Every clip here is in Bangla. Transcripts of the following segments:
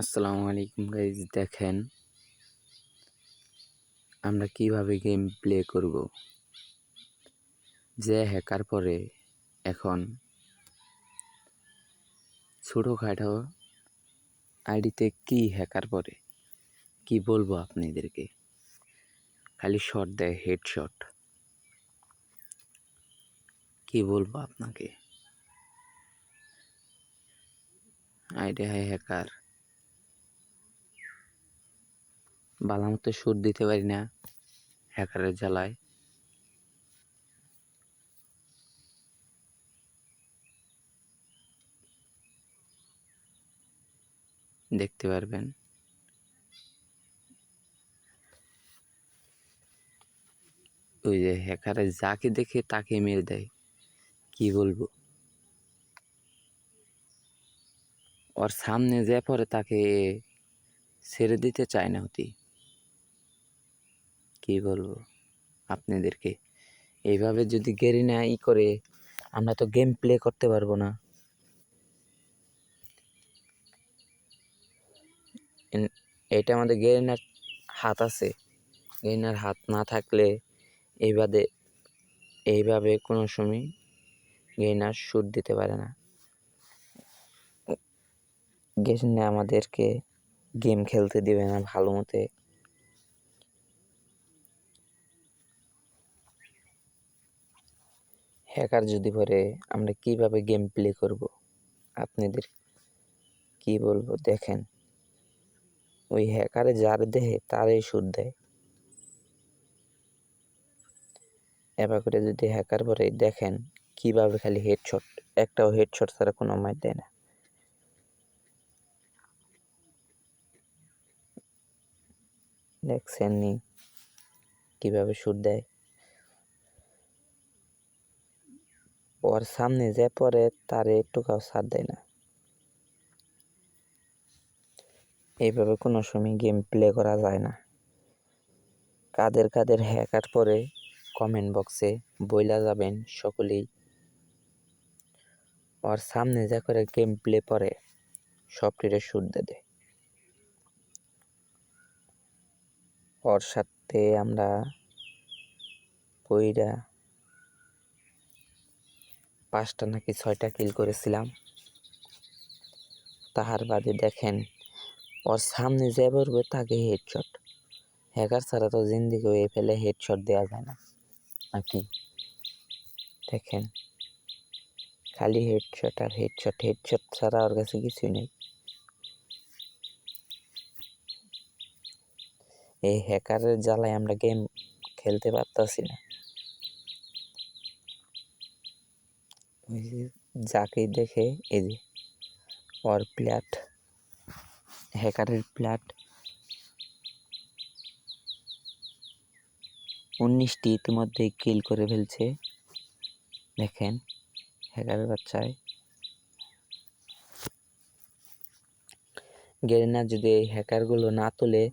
আসসালামু আলাইকুম গাইজ, দেখেন আমরা কিভাবে গেম প্লে করব। যে হ্যাকার পরে এখন ছোটোখাটো আইডিতে কি হ্যাকার পরে কি বলবো আপনাদেরকে, খালি শট দেয়, হেডশট। কি বলবো আপনাকে, আইডি হাই হ্যাকার, বালা মতো শুট দিতে পারি না হ্যাকারের জ্বালায়। দেখতে পারবেন ওই যে হ্যাকারে যাকে দেখে তাকে মেরে দেয়। কি বলবো, ওর সামনে যে পরে তাকে ছেড়ে দিতে চায় না হতি। কি বলবো আপনাদেরকে, এইভাবে যদি গেরিনা করে আমরা তো গেম প্লে করতে পারবো না। এটা আমাদের গেরিনার হাত আছে, গেরিনার হাত না থাকলে এইভাবে কোনো সময় গেরিনার শুট দিতে পারে না। গেরিনা আমাদেরকে গেম খেলতে দিবে না ভালো মতে। হ্যাকার যদি পরে আমরা কিভাবে গেম প্লে করব আপনাদের কি বলবো। দেখেন ওই হ্যাকারে যার দেহে তারই শুট দেয়। এবার করে যদি হ্যাকার পরে দেখেন কিভাবে খালি হেডশট, একটাও হেডশট ছাড়া কোনো মার দেয় না। দেখছেন নি কিভাবে শুট দেয়। ওর সামনে যে পরে তারে একটুকাও ছাড় দেয় না। এইভাবে কোনো সময় গেম প্লে করা যায় না। কাদের কাদের হ্যাকার পরে কমেন্ট বক্সে বইলা যাবেন সকলেই। ওর সামনে যা করে গেম প্লে পরে সবটিরে শুট দেয়। ওর সাথে আমরা পইরা 5টা নাকি 6টা কিল করেছিলাম। তাহার বাদে দেখেন ওর সামনে যে পড়বে তাকে হেডশট। হ্যাকার ছাড়া তো জিন্দিগি হয়ে ফেলে হেডশট দেওয়া যায় না নাকি। দেখেন খালি হেডশট আর হেডশট, হেডশট ছাড়া ওর কাছে কিছুই নেই। এই হ্যাকারের জ্বালায় আমরা গেম খেলতে পারতাছি না। ওই যে যাকেই দেখে এই যে ওর প্ল্যাট, হ্যাকারের প্ল্যাট 19টি ইতিমধ্যে কিল করে ফেলছে। দেখেন হ্যাকারের বাচ্চায়। গেরিনা যদি এই হ্যাকারগুলো না তোলে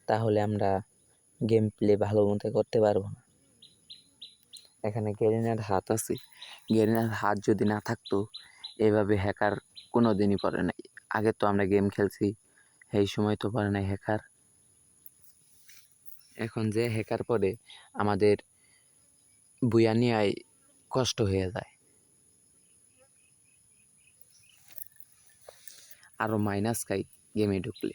তাহলে আমরা গেম প্লে ভালো মতো করতে পারবো না। এখানে গেরিনার হাত আছে, গেরিনার হাত যদি না থাকতো এভাবে হ্যাকার কোনো দিনই পড়ে নাই। আগে তো আমরা গেম খেলছি, এই সময় তো পড়ে নাই হ্যাকার। এখন যে হ্যাকার পড়ে আমাদের বুয়া নেওয়ায় কষ্ট হয়ে যায়, আরও মাইনাস খাই গেমে ঢুকলে।